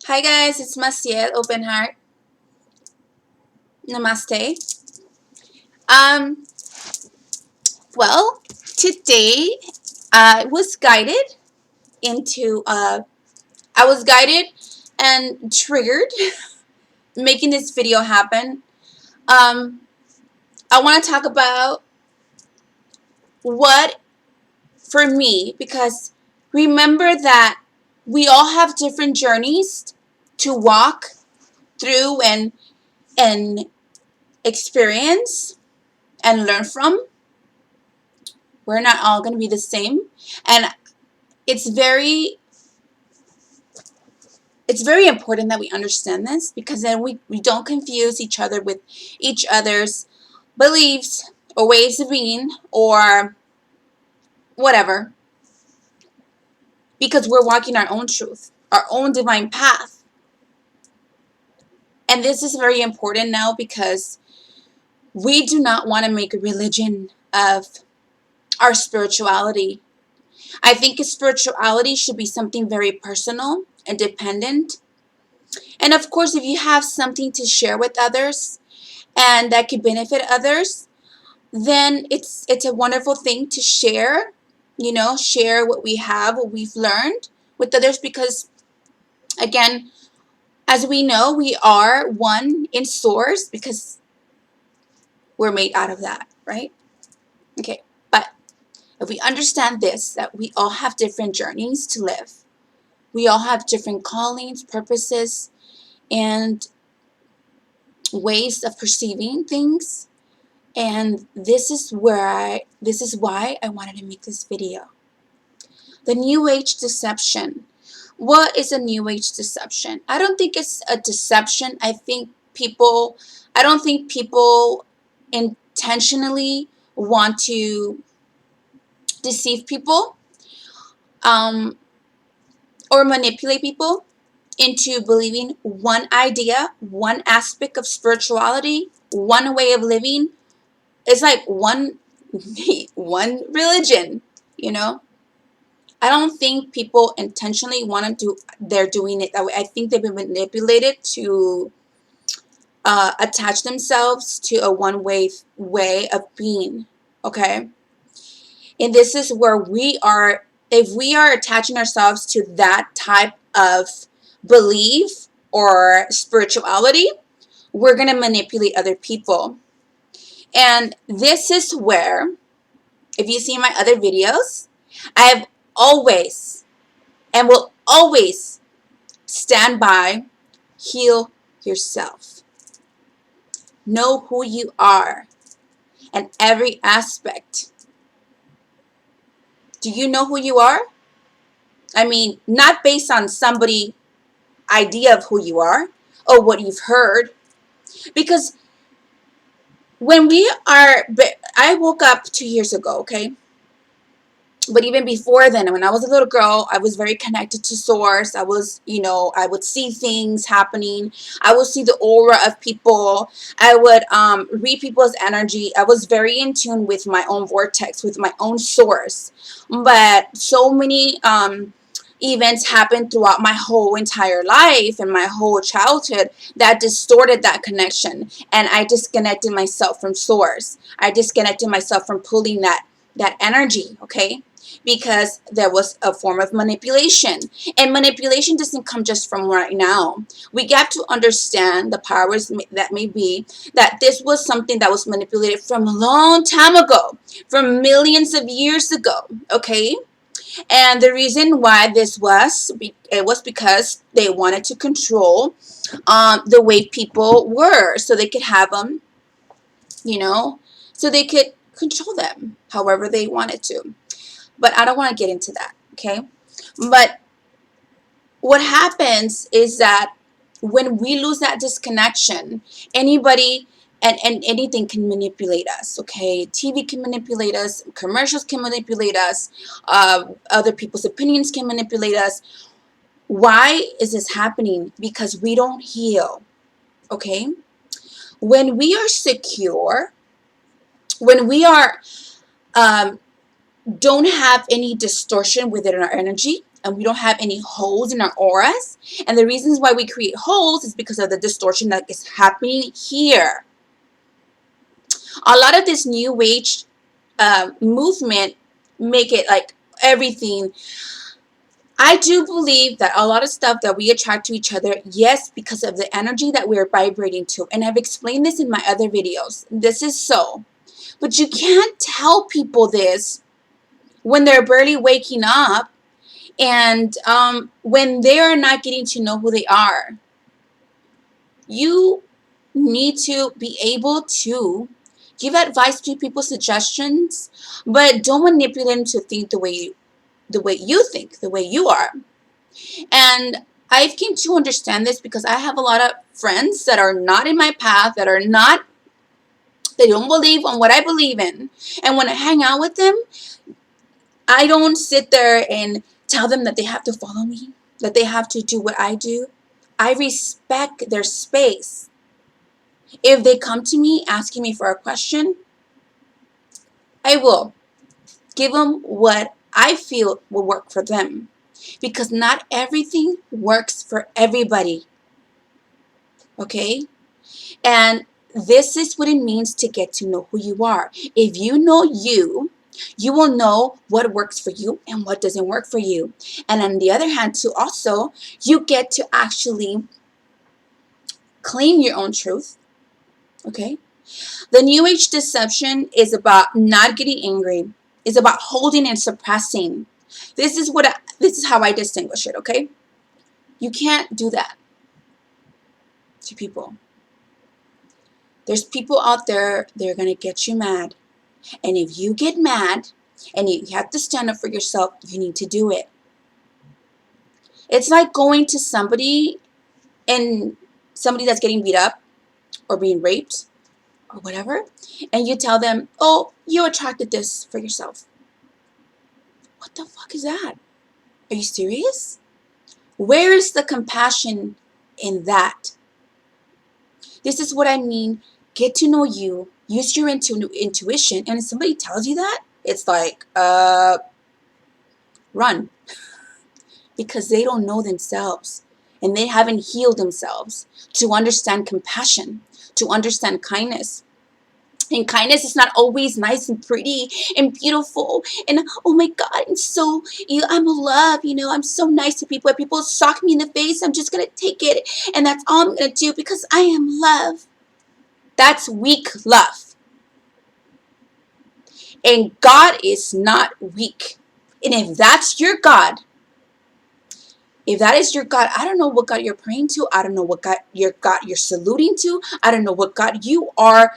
Hi guys, it's Maciel, Open Heart. Namaste. Um, well, today I was guided into I was guided and triggered making this video happen. Um, I want to talk about what for me, because remember that we all have different journeys to walk through and experience and learn from. We're not all going to be the same, and it's very it's very important that we understand this, because then we don't confuse each other with each other's beliefs or ways of being or whatever, because we're walking our own truth, our own divine path. And this is very important now, because we do not want to make a religion of our spirituality. I think spirituality should be something very personal and dependent. And of course, if you have something to share with others and that could benefit others, then it's a wonderful thing to share. Share what we have, what we've learned with others, because again, as we know, we are one in source, because we're made out of that, right? Okay, but if we understand this, that we all have different journeys to live, we all have different callings, purposes, and ways of perceiving things. And this is why I wanted to make this video. The New Age deception. What is a New Age deception? I don't think it's a deception. I don't think people intentionally want to deceive people, um, or manipulate people into believing one idea, one aspect of spirituality, one way of living. It's like one one religion, you know. I don't think people intentionally want to do. They're doing it that way. I think they've been manipulated to attach themselves to a way of being. Okay, and this is where we are. If we are attaching ourselves to that type of belief or spirituality, we're gonna manipulate other people. And this is where, if you see my other videos, I have always and will always stand by heal yourself. Know who you are and every aspect. Do you know who you are? I mean, not based on somebody idea of who you are or what you've heard. Because I woke up 2 years ago, okay? But even before then, when I was a little girl, I was very connected to source. I would see things happening. I would see the aura of people. I would read people's energy. I was very in tune with my own vortex, with my own source. But so many events happened throughout my whole entire life and my whole childhood that distorted that connection. And I disconnected myself from source. I disconnected myself from pulling that energy, okay? Because there was a form of manipulation. And manipulation doesn't come just from right now. We got to understand the powers that may be, that this was something that was manipulated from a long time ago, from millions of years ago, okay? And the reason why it was because they wanted to control the way people were, so they could have them, so they could control them however they wanted to. But I don't want to get into that, okay? But what happens is that when we lose that disconnection, anybody and anything can manipulate us, okay? TV can manipulate us, commercials can manipulate us, other people's opinions can manipulate us. Why is this happening? Because we don't heal, okay? When we are secure, when we are don't have any distortion within our energy, and we don't have any holes in our auras. And the reasons why we create holes is because of the distortion that is happening here. A lot of this new age movement make it like everything. I do believe that a lot of stuff that we attract to each other, yes, because of the energy that we're vibrating to. And I've explained this in my other videos. This is so. But you can't tell people this when they're barely waking up and when they are not getting to know who they are. You need to be able to give advice to people, suggestions, but don't manipulate them to think the way you think, the way you are. And I've came to understand this because I have a lot of friends that are not in my path, that are not, they don't believe on what I believe in. And when I hang out with them, I don't sit there and tell them that they have to follow me, that they have to do what I do. I respect their space. If they come to me asking me for a question, I will give them what I feel will work for them. Because not everything works for everybody. Okay? And this is what it means to get to know who you are. If you know you, you will know what works for you and what doesn't work for you. And on the other hand, too, also, you get to actually claim your own truth. Okay? The New Age deception is about not getting angry. It's about holding and suppressing. This is how I distinguish it, okay? You can't do that to people. There's people out there, they're going to get you mad. And if you get mad and you have to stand up for yourself, you need to do it. It's like going to somebody that's getting beat up or being raped or whatever, and you tell them, oh, you attracted this for yourself. What the fuck is that? Are you serious? Where is the compassion in that? This is what I mean. Get to know you. Use your intuition. And if somebody tells you that, it's like, run. Because they don't know themselves. And they haven't healed themselves to understand compassion, to understand kindness. And kindness is not always nice and pretty and beautiful. And oh my God, I'm a love, I'm so nice to people. If people sock me in the face, I'm just going to take it. And that's all I'm going to do because I am love. That's weak love. And God is not weak. And if that's your God, if that is your God, I don't know what God you're praying to. I don't know what God you're saluting to. I don't know what God you are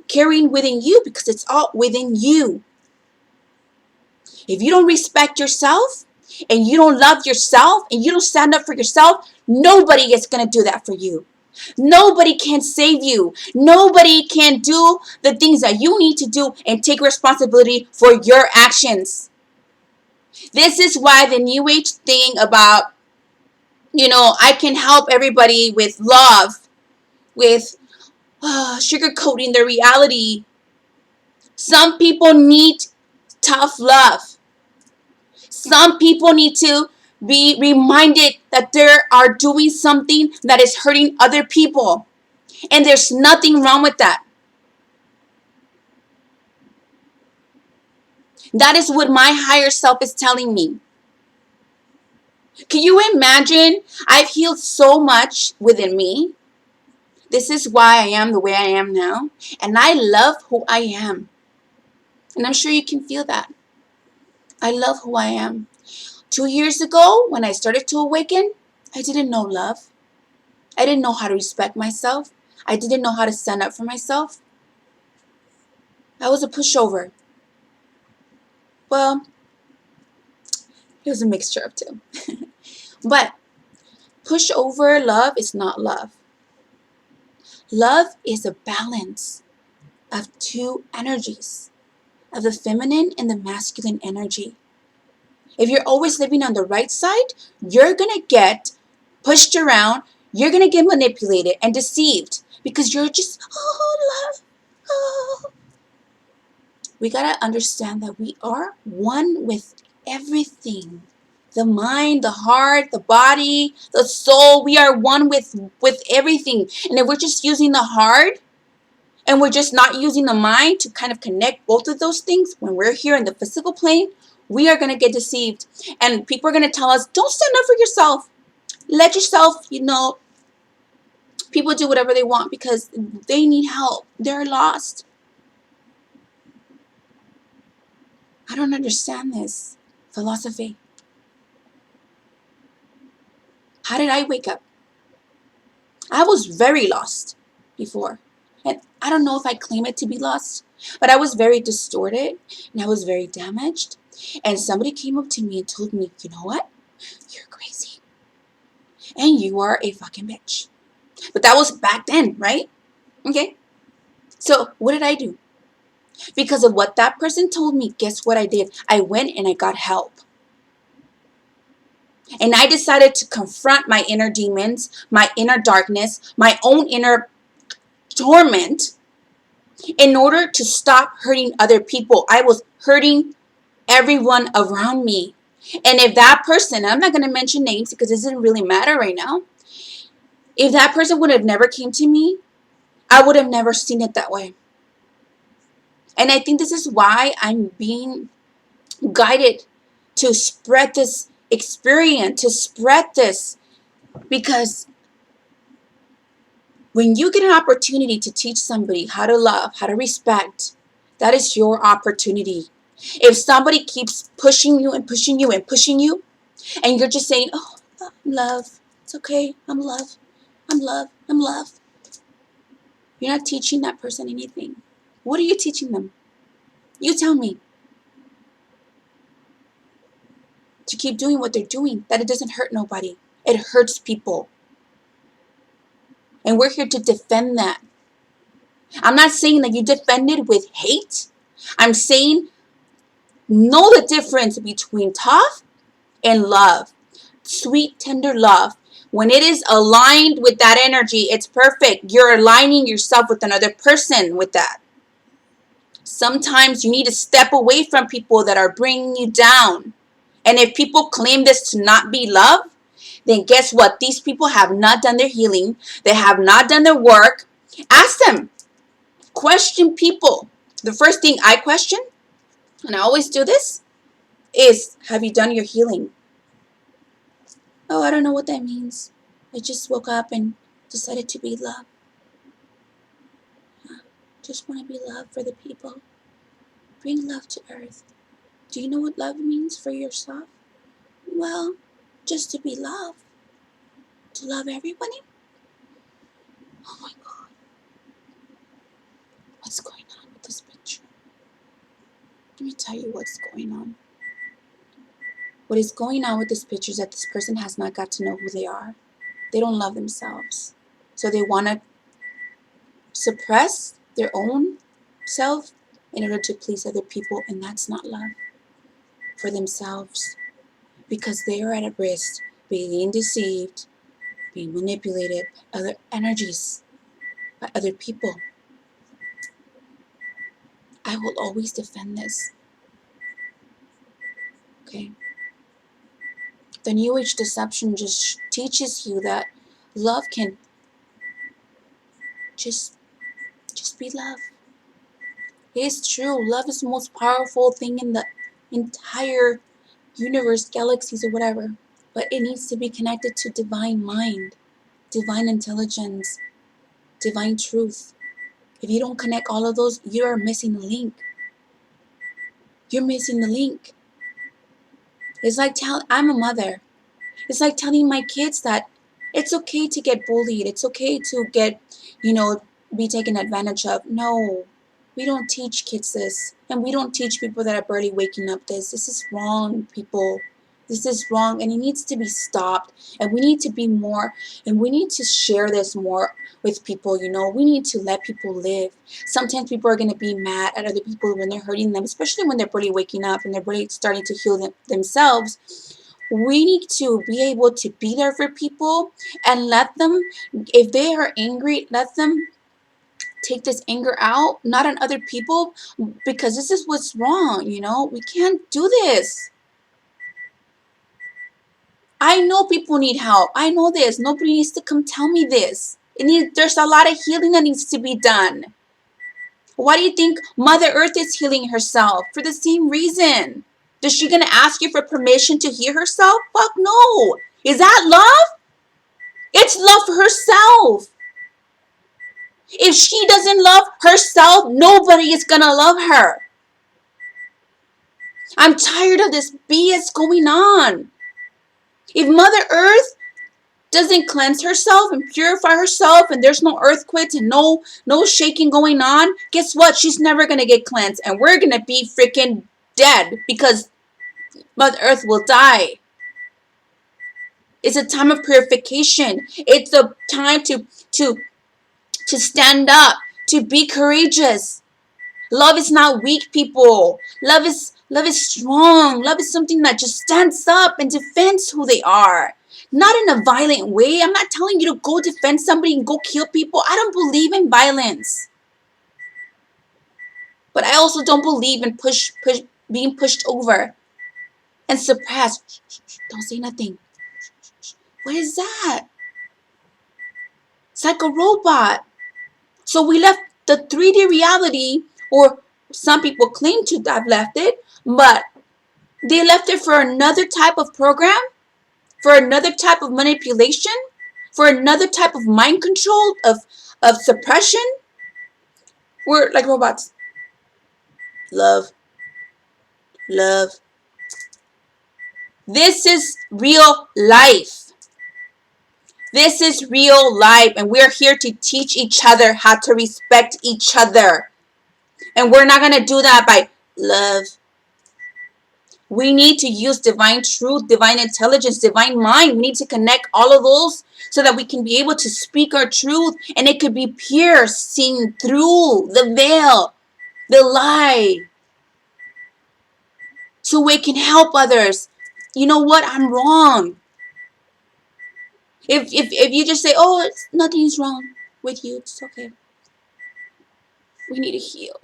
carrying within you, because it's all within you. If you don't respect yourself and you don't love yourself and you don't stand up for yourself, nobody is going to do that for you. Nobody can save you. Nobody can do the things that you need to do and take responsibility for your actions. This is why the New Age thing about, I can help everybody with love, with sugarcoating their reality. Some people need tough love. Some people need to be reminded that they are doing something that is hurting other people. And there's nothing wrong with that. That is what my higher self is telling me. Can you imagine? I've healed so much within me. This is why I am the way I am now. And I love who I am. And I'm sure you can feel that. I love who I am. 2 years ago, when I started to awaken, I didn't know love. I didn't know how to respect myself. I didn't know how to stand up for myself. I was a pushover. Well, it was a mixture of two. But pushover love is not love. Love is a balance of two energies, of the feminine and the masculine energy. If you're always living on the right side, you're going to get pushed around. You're going to get manipulated and deceived because you're just, love. Oh. We got to understand that we are one with everything. The mind, the heart, the body, the soul. We are one with everything. And if we're just using the heart and we're just not using the mind to kind of connect both of those things, when we're here in the physical plane, we are going to get deceived. And people are going to tell us, don't stand up for yourself. Let yourself, people do whatever they want because they need help. They're lost. I don't understand this philosophy. How did I wake up? I was very lost before. And I don't know if I claim it to be lost, but I was very distorted and I was very damaged. And somebody came up to me and told me, you know what? You're crazy. And you are a fucking bitch. But that was back then, right? Okay. So what did I do? Because of what that person told me, guess what I did? I went and I got help. And I decided to confront my inner demons, my inner darkness, my own inner torment in order to stop hurting other people. I was hurting everyone around me. And if that person, I'm not going to mention names because it doesn't really matter right now. If that person would have never came to me, I would have never seen it that way. And I think this is why I'm being guided to spread this experience, to spread this, because when you get an opportunity to teach somebody how to love, how to respect, that is your opportunity. If somebody keeps pushing you and pushing you and pushing you, and you're just saying, oh, I'm love, it's okay, I'm love, I'm love, I'm love, you're not teaching that person anything. What are you teaching them? You tell me. To keep doing what they're doing, that it doesn't hurt nobody. It hurts people. And we're here to defend that. I'm not saying that you defend it with hate. I'm saying know the difference between tough and love. Sweet, tender love. When it is aligned with that energy, it's perfect. You're aligning yourself with another person with that. Sometimes you need to step away from people that are bringing you down. And if people claim this to not be love, then guess what? These people have not done their healing. They have not done their work. Ask them. Question people. The first thing I question, and I always do this, is have you done your healing? Oh, I don't know what that means. I just woke up and decided to be love. Just want to be love for the people. Bring love to earth. Do you know what love means for yourself? Well, just to be love. To love everybody. Oh my God. What's going on with this picture? Let me tell you what's going on. What is going on with this picture is that this person has not got to know who they are. They don't love themselves. So they want to suppress their own self in order to please other people, and that's not love for themselves, because they are at a risk being deceived, being manipulated by other energies, by other people. I will always defend this. Okay? The New Age deception just teaches you that love can just be love. It is true. Love is the most powerful thing in the entire universe, galaxies, or whatever. But it needs to be connected to divine mind, divine intelligence, divine truth. If you don't connect all of those, you are missing the link. You're missing the link. It's like I'm a mother. It's like telling my kids that it's okay to get bullied. It's okay to get, be taken advantage of. No, we don't teach kids this. And we don't teach people that are barely waking up this. This is wrong, people. This is wrong, and it needs to be stopped. And we need to be more, and we need to share this more with people. We need to let people live. Sometimes people are going to be mad at other people when they're hurting them, especially when they're barely waking up and they're barely starting to heal themselves. We need to be able to be there for people and let them, if they are angry, let them take this anger out, not on other people, because this is what's wrong. We can't do this. I know people need help. I know this. Nobody needs to come tell me this. There's a lot of healing that needs to be done. Why do you think Mother Earth is healing herself? For the same reason. Is she going to ask you for permission to heal herself? Fuck no. Is that love? It's love for herself. If she doesn't love herself, nobody is going to love her. I'm tired of this BS going on. If Mother Earth doesn't cleanse herself and purify herself, and there's no earthquakes and no shaking going on, guess what? She's never going to get cleansed, and we're going to be freaking dead because Mother Earth will die. It's a time of purification. It's a time to stand up, to be courageous. Love is not weak, people. Love is strong. Love is something that just stands up and defends who they are. Not in a violent way. I'm not telling you to go defend somebody and go kill people. I don't believe in violence. But I also don't believe in being pushed over and suppressed. Don't say nothing. What is that? It's like a robot. So we left the 3D reality, or some people claim to have left it, but they left it for another type of program, for another type of manipulation, for another type of mind control, of suppression. We're like robots. Love. Love. This is real life. This is real life, and we're here to teach each other how to respect each other. And we're not going to do that by love. We need to use divine truth, divine intelligence, divine mind. We need to connect all of those so that we can be able to speak our truth, and it could be piercing through the veil, the lie, so we can help others. You know what? I'm wrong. If you just say, oh, nothing's wrong with you, it's okay. We need to heal.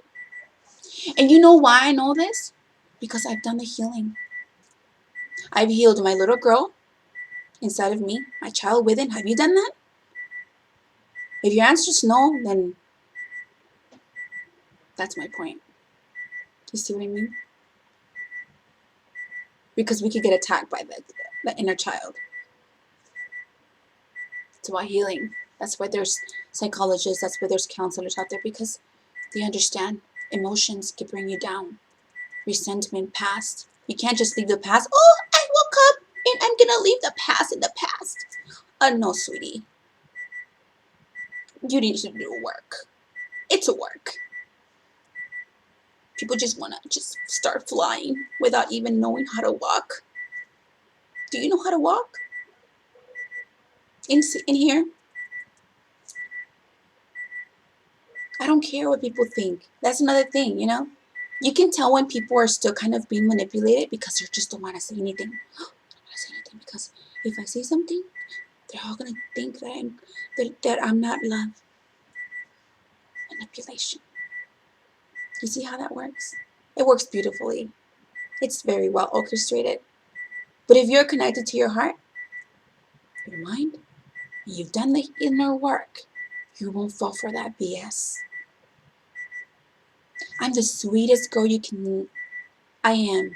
And you know why I know this? Because I've done the healing. I've healed my little girl inside of me, my child within. Have you done that? If your answer is no, then that's my point. You see what I mean? Because we could get attacked by the inner child. It's about healing. That's why there's psychologists, that's why there's counselors out there, because they understand emotions can bring you down. Resentment, past. You can't just leave the past. Oh, I woke up and I'm going to leave the past in the past. No, sweetie. You need to do work. It's a work. People just want to just start flying without even knowing how to walk. Do you know how to walk? In here? I don't care what people think. That's another thing, you know? You can tell when people are still kind of being manipulated because they just don't want to say anything. I don't want to say anything because if I say something, they're all going to think that I'm not love. Manipulation. You see how that works? It works beautifully. It's very well orchestrated. But if you're connected to your heart, your mind, and you've done the inner work, you won't fall for that BS. I'm the sweetest girl you can. I am.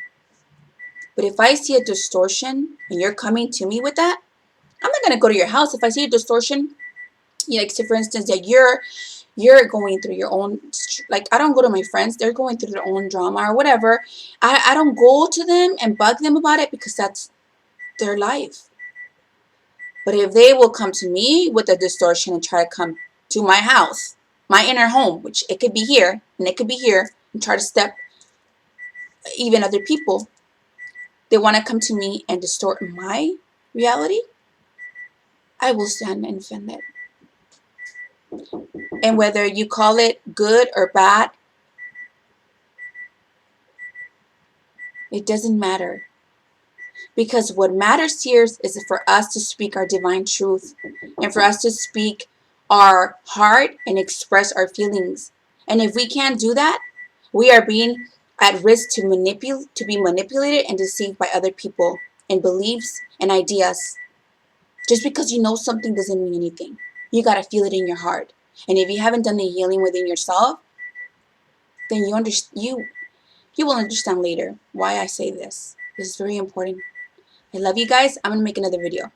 But if I see a distortion and you're coming to me with that, I'm not gonna go to your house. If I see a distortion, like say for instance that you're going through your own, like I don't go to my friends, they're going through their own drama or whatever. I don't go to them and bug them about it because that's their life. But if they will come to me with a distortion and try to come to my house, my inner home, which it could be here and it could be here, and try to step even other people, they want to come to me and distort my reality, I will stand and defend it. And whether you call it good or bad, it doesn't matter. Because what matters here is for us to speak our divine truth and for us to speak our heart and express our feelings. And if we can't do that, we are being at risk to be manipulated and deceived by other people. and beliefs and ideas. Just because you know something doesn't mean anything. You gotta feel it in your heart. And if you haven't done the healing within yourself, then you will understand later why I say this. This is very important. I love you guys. I'm gonna make another video.